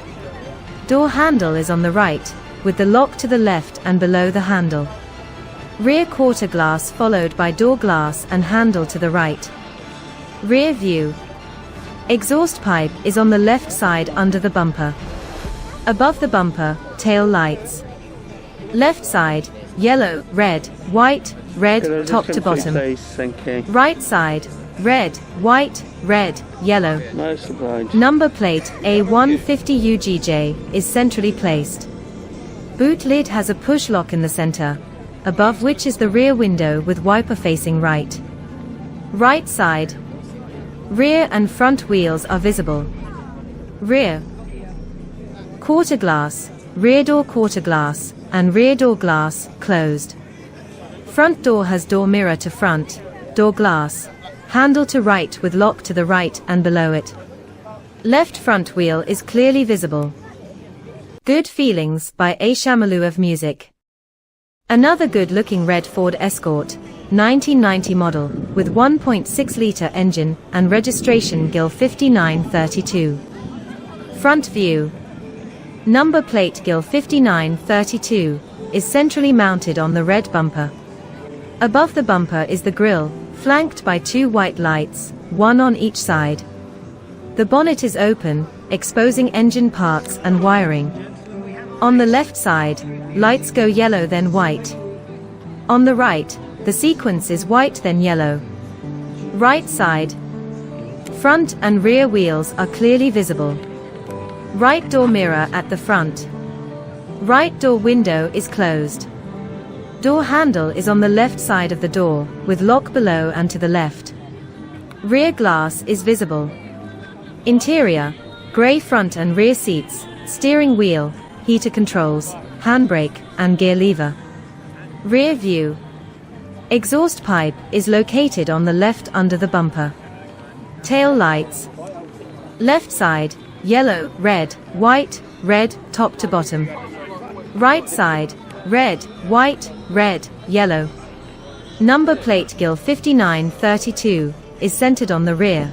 A: Door handle is on the right, with the lock to the left and below the handle. Rear quarter glass followed by door glass and handle to the right. Rear view. Exhaust pipe is on the left side under the bumper. Above the bumper, tail lights. Left side, yellow, red, white, red, top to bottom. Right side, red, white, red, yellow. Number plate A150UGJ is centrally placed. Boot lid has a push lock in the center, above which is the rear window with wiper facing right. Right side. Rear and front wheels are visible. Rear. Quarter glass, rear door quarter glass, and rear door glass, closed. Front door has door mirror to front, door glass, handle to right with lock to the right and below it. Left front wheel is clearly visible. Good Feelings by A. Shamalu of Music. Another good-looking red Ford Escort, 1990 model, with 1.6-litre engine and registration GIL 5932. Front view. Number plate GIL 5932 is centrally mounted on the red bumper. Above the bumper is the grille, flanked by two white lights, one on each side. The bonnet is open, exposing engine parts and wiring. On the left side, lights go yellow then white. On the right, the sequence is white then yellow. Right side. Front and rear wheels are clearly visible. Right door mirror at the front. Right door window is closed. Door handle is on the left side of the door, with lock below and to the left. Rear glass is visible. Interior, grey front and rear seats, steering wheel, heater controls, handbrake, and gear lever. Rear view. Exhaust pipe is located on the left under the bumper. Tail lights. Left side, yellow, red, white, red, top to bottom. Right side, red, white, red, yellow. Number plate GIL 5932 is centered on the rear.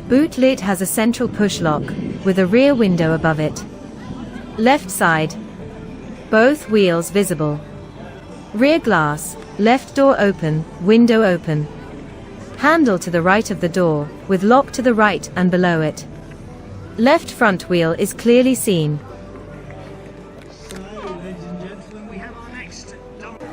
A: Boot lid has a central push lock, with a rear window above it. Left side. Both wheels visible. Rear glass, left door open, window open. Handle to the right of the door, with lock to the right and below it. Left front wheel is clearly seen.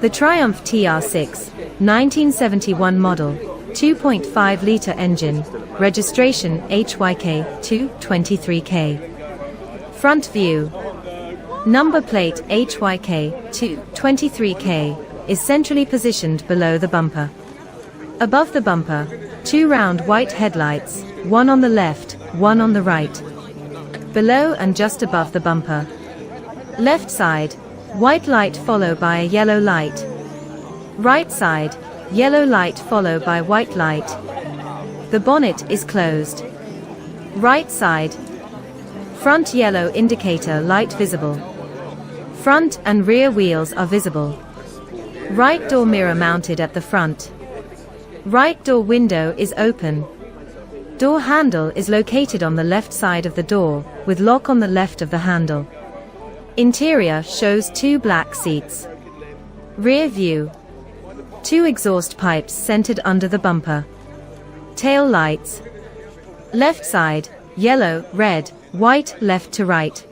A: The Triumph TR6, 1971 model, 2.5-litre engine, registration HYK 223K. Front view. Number plate HYK 223K is centrally positioned below the bumper. Above the bumper, two round white headlights, one on the left, one on the right. Below and just above the bumper. Left side, white light followed by a yellow light. Right side, yellow light followed by white light. The bonnet is closed. Right side. Front yellow indicator light visible. Front and rear wheels are visible. Right door mirror mounted at the front. Right door window is open. Door handle is located on the left side of the door, with lock on the left of the handle. Interior shows 2 black seats. Rear view. 2 exhaust pipes centered under the bumper. Tail lights. Left side, yellow, red, white, left to right.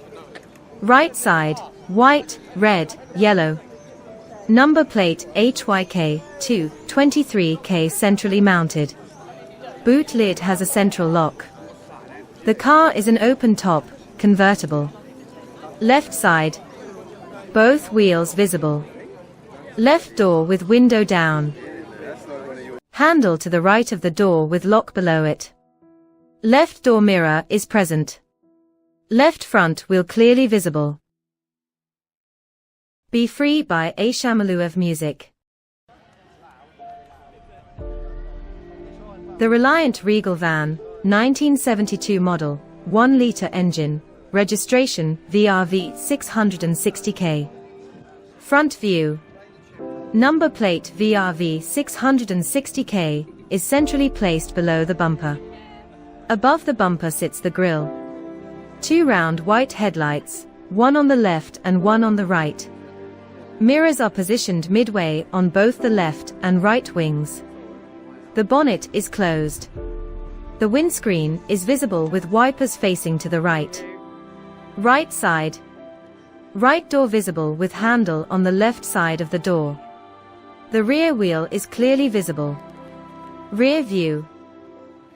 A: Right side, white, red, yellow. Number plate HYK 223K centrally mounted. Boot lid has a central lock. The car is an open top, convertible. Left side. Both wheels visible. Left door with window down. Handle to the right of the door with lock below it. Left door mirror is present. Left front wheel clearly visible. Be Free by Shamaluev Music. The Reliant Regal van, 1972 model, 1-litre engine, registration VRV 660K. Front view. Number plate VRV 660K is centrally placed below the bumper. Above the bumper sits the grille. 2 round white headlights, one on the left and one on the right. Mirrors are positioned midway on both the left and right wings. The bonnet is closed. The windscreen is visible with wipers facing to the right. Right side. Right door visible with handle on the left side of the door. The rear wheel is clearly visible. Rear view.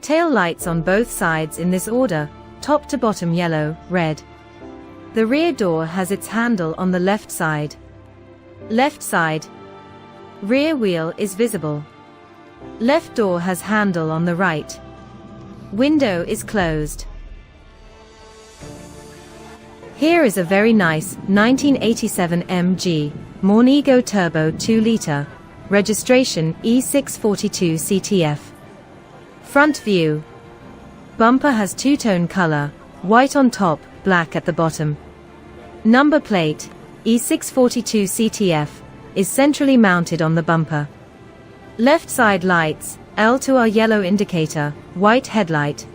A: Tail lights on both sides in this order, top to bottom yellow, red. The rear door has its handle on the left side. Left side. Rear wheel is visible. Left door has handle on the right. Window is closed. Here is a very nice 1987 MG Mornego Turbo 2-litre, registration E642 CTF. Front view. Bumper has 2-tone color, white on top, black at the bottom. Number plate E642 CTF is centrally mounted on the bumper. Left side lights, L2R yellow indicator, white headlight.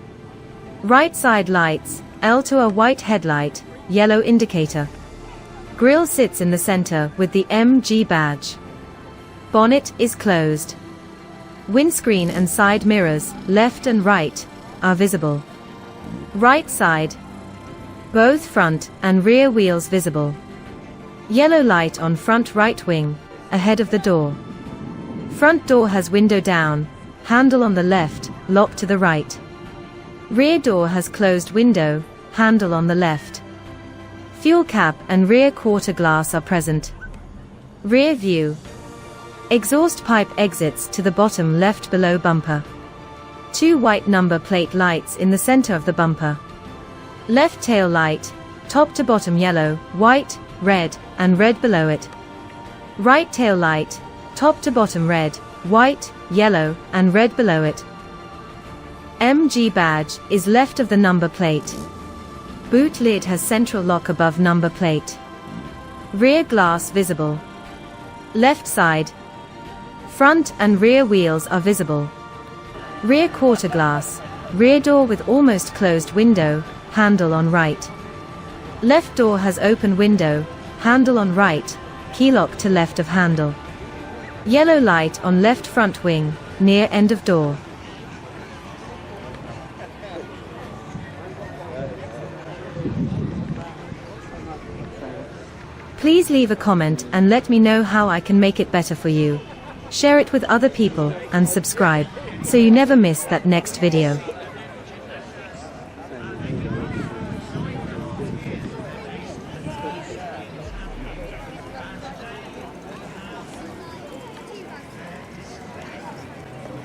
A: Right side lights, L2R white headlight, yellow indicator. Grille sits in the center with the MG badge. Bonnet is closed. Windscreen and side mirrors, left and right, are visible. Right side. Both front and rear wheels visible. Yellow light on front right wing, ahead of the door. Front door has window down, handle on the left, lock to the right. Rear door has closed window, handle on the left. Fuel cap and rear quarter glass are present. Rear view. Exhaust pipe exits to the bottom left below bumper. 2 white number plate lights in the center of the bumper. Left tail light, top to bottom yellow, white, red, and red below it. Right tail light, top to bottom red, white, yellow, and red below it. MG badge is left of the number plate. Boot lid has central lock above number plate. Rear glass visible. Left side. Front and rear wheels are visible. Rear quarter glass. Rear door with almost closed window, handle on right. Left door has open window, handle on right, key lock to left of handle. Yellow light on left front wing, near end of door. Please leave a comment and let me know how I can make it better for you. Share it with other people and subscribe, so you never miss that next video.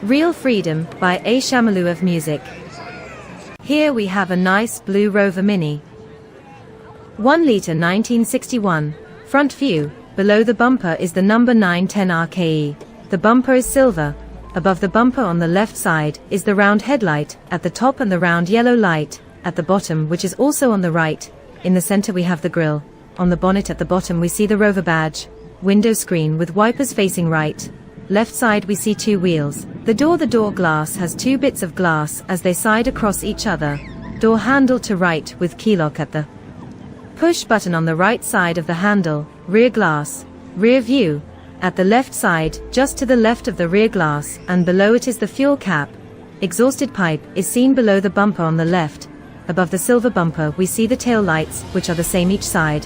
A: Real Freedom by Shamaluev Music. Here we have a nice blue Rover Mini. 1-litre 1961. Front view. Below the bumper is the number 910 RKE. The bumper is silver. Above the bumper on the left side is the round headlight at the top and the round yellow light at the bottom, which is also on the right. In the center we have the grille. On the bonnet at the bottom we see the Rover badge. Window screen with wipers facing right. Left side we see 2 wheels. The door glass has two bits of glass as they side across each other. Door handle to right with keylock at the push button on the right side of the handle. Rear glass, rear view. At the left side, just to the left of the rear glass and below it is the fuel cap. Exhausted pipe is seen below the bumper on the left. Above the silver bumper we see the tail lights, which are the same each side.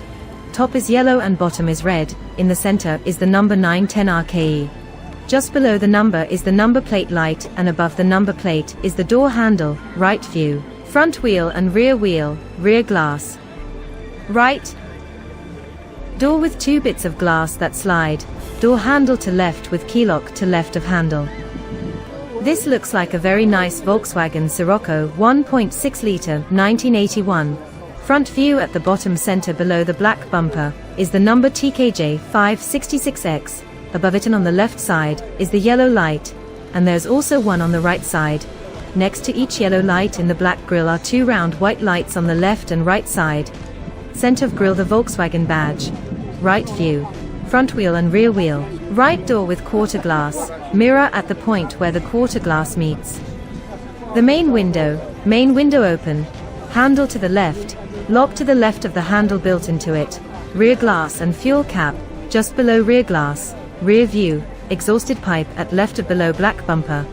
A: Top is yellow and bottom is red. In the center is the number 910 RKE. Just below the number is the number plate light, and above the number plate is the door handle. Right view, front wheel and rear wheel, rear glass. Right door with two bits of glass that slide. Door handle to left with keylock to left of handle. This looks like a very nice Volkswagen Sirocco 1.6 litre 1981. Front view at the bottom center below the black bumper is the number TKJ 566X. Above it and on the left side is the yellow light, and there's also one on the right side. Next to each yellow light in the black grille are two round white lights on the left and right side. Center of grille the Volkswagen badge. Right view, front wheel and rear wheel. Right door with quarter glass, mirror at the point where the quarter glass meets. The main window open, handle to the left, lock to the left of the handle built into it. Rear glass and fuel cap, just below rear glass. Rear view, exhausted pipe at left of below black bumper.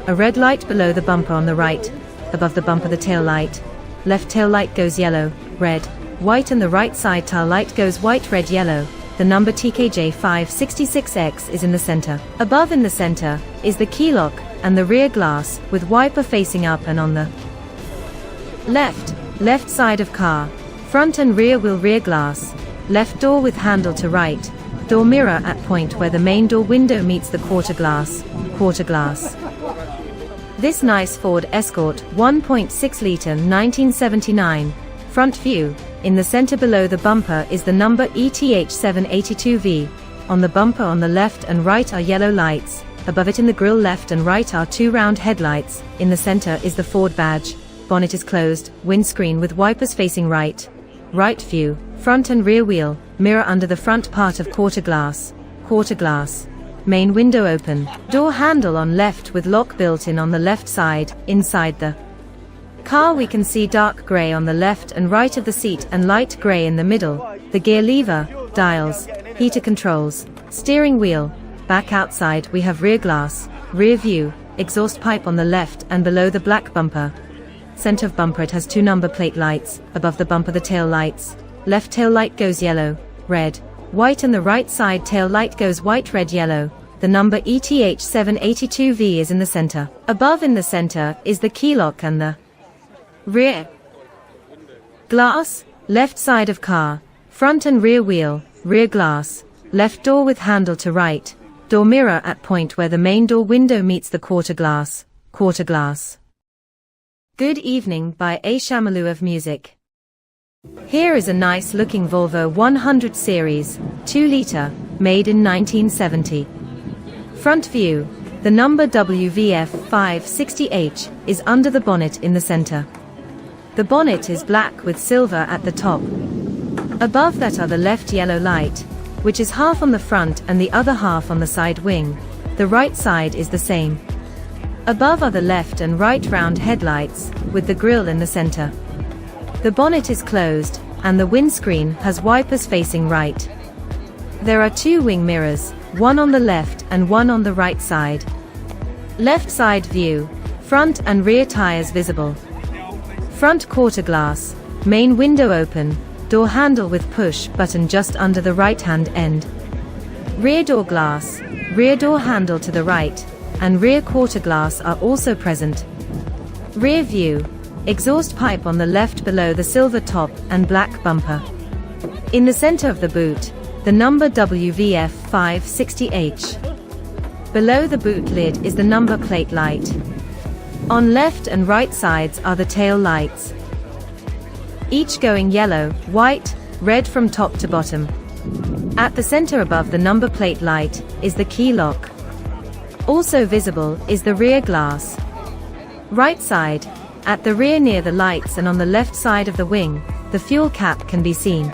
A: A red light below the bumper on the right. Above the bumper the tail light. Left tail light goes yellow, red, white, and the right side tail light goes white, red, yellow. The number TKJ 566X is in the center. Above in the center is the keylock and the rear glass with wiper facing up and on the left side of car. Front and rear wheel, rear glass. Left door with handle to right. Door mirror at point where the main door window meets the quarter glass. This nice Ford Escort 1.6 litre 1979. Front view. In the center below the bumper is the number ETH782V. On the bumper on the left and right are yellow lights. Above it in the grille left and right are two round headlights. In the center is the Ford badge. Bonnet is closed, windscreen with wipers facing right. Right view, front and rear wheel, mirror under the front part of quarter glass. Main window open, door handle on left with lock built in on the left side. Inside the car we can see dark grey on the left and right of the seat and light grey in the middle. The gear lever, dials, heater controls, steering wheel. Back outside we have rear glass, rear view, exhaust pipe on the left and below the black bumper. Center of bumper it has two number plate lights. Above the bumper the tail lights. Left tail light goes yellow, red, white, and the right side tail light goes white, red, yellow. The number ETH782V is in the center. Above in the center is the keylock and the rear glass, left side of car. Front and rear wheel, rear glass. Left door with handle to right. Door mirror at point where the main door window meets the quarter glass. Good Evening by A. Shamalu of Music. Here is a nice looking Volvo 100 series, 2 litre, made in 1970. Front view, the number WVF560H is under the bonnet in the center. The bonnet is black with silver at the top. Above that are the left yellow light, which is half on the front and the other half on the side wing. The right side is the same. Above are the left and right round headlights, with the grille in the center. The bonnet is closed, and the windscreen has wipers facing right. There are two wing mirrors, one on the left and one on the right side. Left side view, front and rear tires visible. Front quarter glass, main window open, door handle with push button just under the right hand end. Rear door glass, rear door handle to the right, and rear quarter glass are also present. Rear view, exhaust pipe on the left below the silver top and black bumper. In the center of the boot, the number WVF560H. Below the boot lid is the number plate light. On left and right sides are the tail lights, each going yellow, white, red from top to bottom. At the center above the number plate light is the key lock. Also visible is the rear glass. Right side, at the rear near the lights and on the left side of the wing, the fuel cap can be seen.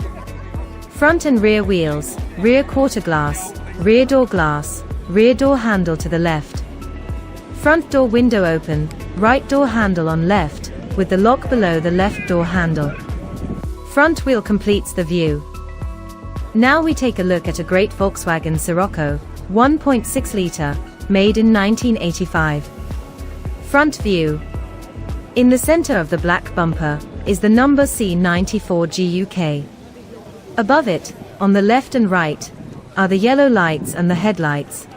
A: Front and rear wheels, rear quarter glass, rear door handle to the left. Front door window open, right door handle on left, with the lock below the left door handle. Front wheel completes the view. Now we take a look at a great Volkswagen Sirocco, 1.6 litre, made in 1985. Front view. In the center of the black bumper is the number C94GUK. Above it, on the left and right, are the yellow lights and the headlights.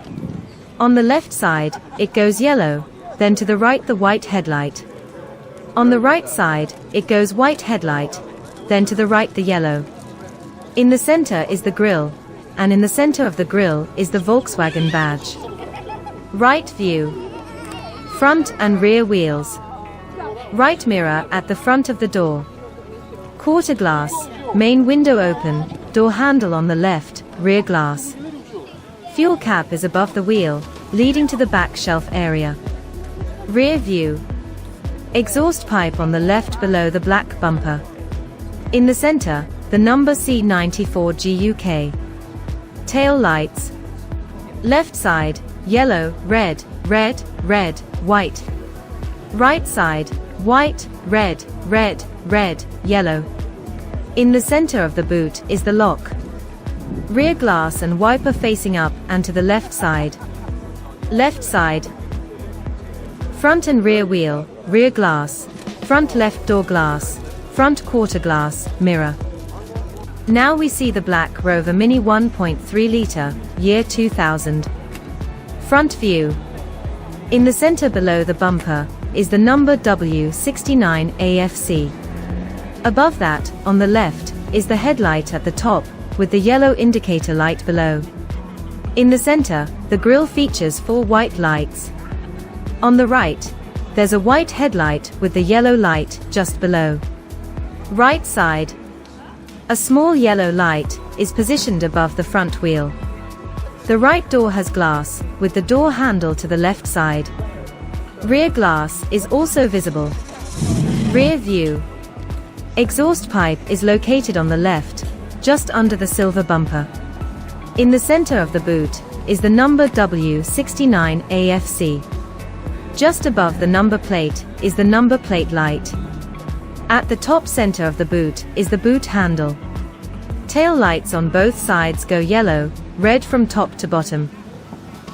A: On the left side, it goes yellow, then to the right the white headlight. On the right side, it goes white headlight, then to the right the yellow. In the center is the grille, and in the center of the grille is the Volkswagen badge. Right view. Front and rear wheels. Right mirror at the front of the door. Quarter glass, main window open, door handle on the left, rear glass. Fuel cap is above the wheel, leading to the back shelf area. Rear view. Exhaust pipe on the left below the black bumper. In the center, the number C94GUK. Tail lights. Left side, yellow, red, red, red, white. Right side, white, red, red, red, yellow. In the center of the boot is the lock. Rear glass and wiper facing up and to the left side. Left side. Front and rear wheel, rear glass, front left door glass, front quarter glass, mirror. Now we see the black Rover Mini 1.3 litre, year 2000. Front view. In the center below the bumper is the number W69AFC. Above that, on the left, is the headlight at the top, with the yellow indicator light below. In the center, the grille features 4 white lights. On the right, there's a white headlight with the yellow light just below. Right side. A small yellow light is positioned above the front wheel. The right door has glass, with the door handle to the left side. Rear glass is also visible. Rear view. Exhaust pipe is located on the left, just under the silver bumper. In the center of the boot is the number W69AFC. Just above the number plate is the number plate light. At the top center of the boot is the boot handle. Tail lights on both sides go yellow, red from top to bottom.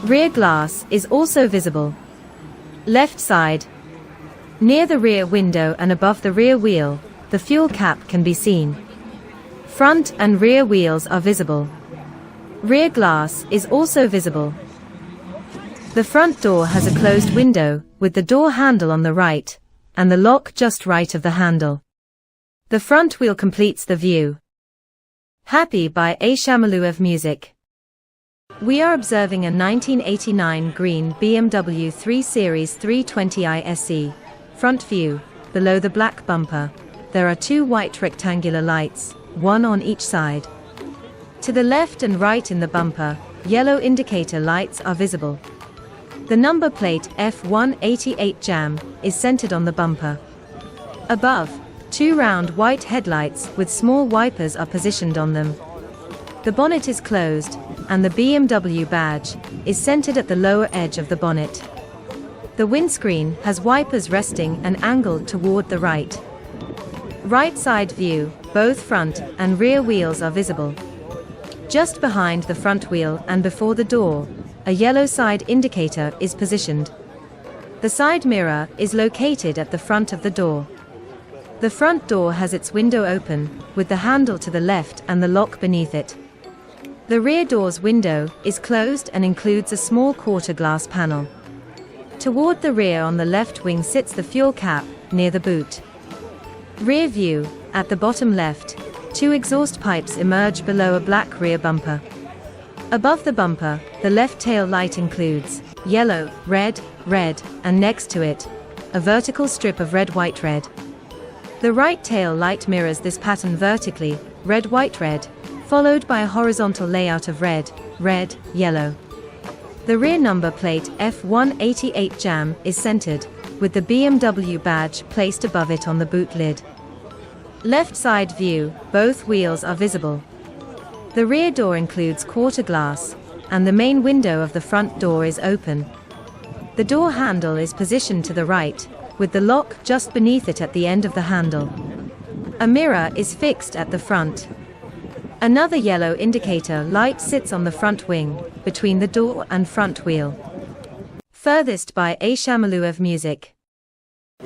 A: Rear glass is also visible. Left side. Near the rear window and above the rear wheel, the fuel cap can be seen. Front and rear wheels are visible. Rear glass is also visible. The front door has a closed window, with the door handle on the right, and the lock just right of the handle. The front wheel completes the view. Happy by A. Shamaluev Music. We are observing a 1989 green BMW 3 Series 320i SE. Front view. Below the black bumper, there are 2 white rectangular lights, one on each side. To the left and right in the bumper, yellow indicator lights are visible. The number plate F188 Jam is centered on the bumper. Above, 2 round white headlights with small wipers are positioned on them. The bonnet is closed, and the BMW badge is centered at the lower edge of the bonnet. The windscreen has wipers resting and angled toward the right. Right side view, both front and rear wheels are visible. Just behind the front wheel and before the door, a yellow side indicator is positioned. The side mirror is located at the front of the door. The front door has its window open, with the handle to the left and the lock beneath it. The rear door's window is closed and includes a small quarter glass panel. Toward the rear on the left wing sits the fuel cap, near the boot. Rear view. At the bottom left, 2 exhaust pipes emerge below a black rear bumper. Above the bumper, the left tail light includes yellow, red, red, and next to it, a vertical strip of red, white, red. The right tail light mirrors this pattern vertically, red, white, red, followed by a horizontal layout of red, red, yellow. The rear number plate F188 Jam is centered, with the BMW badge placed above it on the boot lid. Left side view, both wheels are visible. The rear door includes quarter glass, and the main window of the front door is open. The door handle is positioned to the right, with the lock just beneath it at the end of the handle. A mirror is fixed at the front. Another yellow indicator light sits on the front wing, between the door and front wheel. Furthest by A. Shamaluev Music.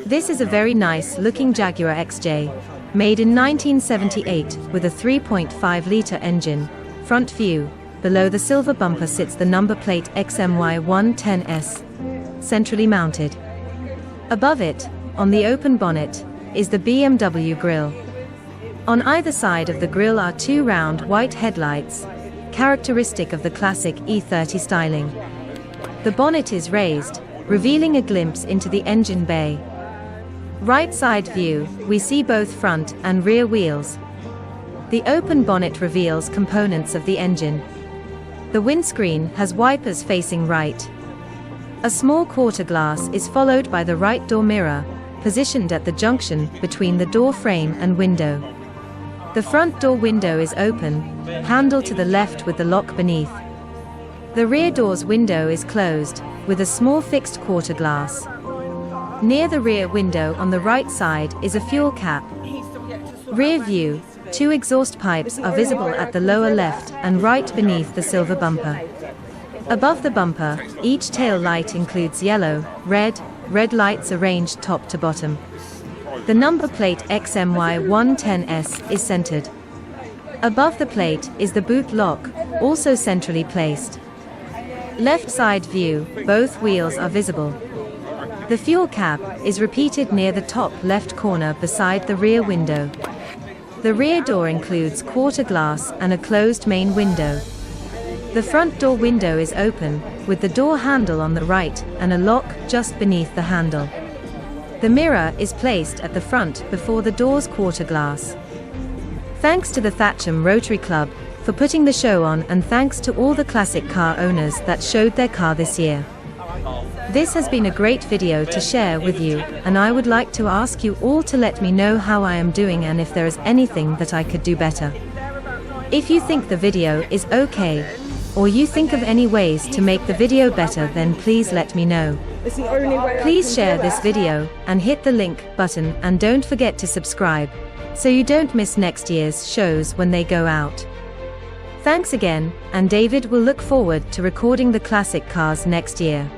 A: This is a very nice looking Jaguar XJ, made in 1978 with a 3.5-litre engine. Front view, below the silver bumper sits the number plate XMY110S, centrally mounted. Above it, on the open bonnet, is the BMW grille. On either side of the grille are two round white headlights, characteristic of the classic E30 styling. The bonnet is raised, revealing a glimpse into the engine bay. Right side view, we see both front and rear wheels. The open bonnet reveals components of the engine. The windscreen has wipers facing right. A small quarter glass is followed by the right door mirror, positioned at the junction between the door frame and window. The front door window is open, handle to the left with the lock beneath. The rear door's window is closed, with a small fixed quarter glass. Near the rear window on the right side is a fuel cap. Rear view, two exhaust pipes are visible at the lower left and right beneath the silver bumper. Above the bumper, each tail light includes yellow, red lights arranged top to bottom. The number plate XMY110S is centered. Above the plate is the boot lock, also centrally placed. Left side view, both wheels are visible. The fuel cap is repeated near the top left corner beside the rear window. The rear door includes quarter glass and a closed main window. The front door window is open, with the door handle on the right and a lock just beneath the handle. The mirror is placed at the front before the door's quarter glass. Thanks to the Thatcham Rotary Club for putting the show on, and thanks to all the classic car owners that showed their car this year. This has been a great video to share with you, and I would like to ask you all to let me know how I am doing and if there is anything that I could do better. If you think the video is okay, or you think of any ways to make the video better, then please let me know. Please share this video and hit the link button, and don't forget to subscribe, so you don't miss next year's shows when they go out. Thanks again, and David will look forward to recording the classic cars next year.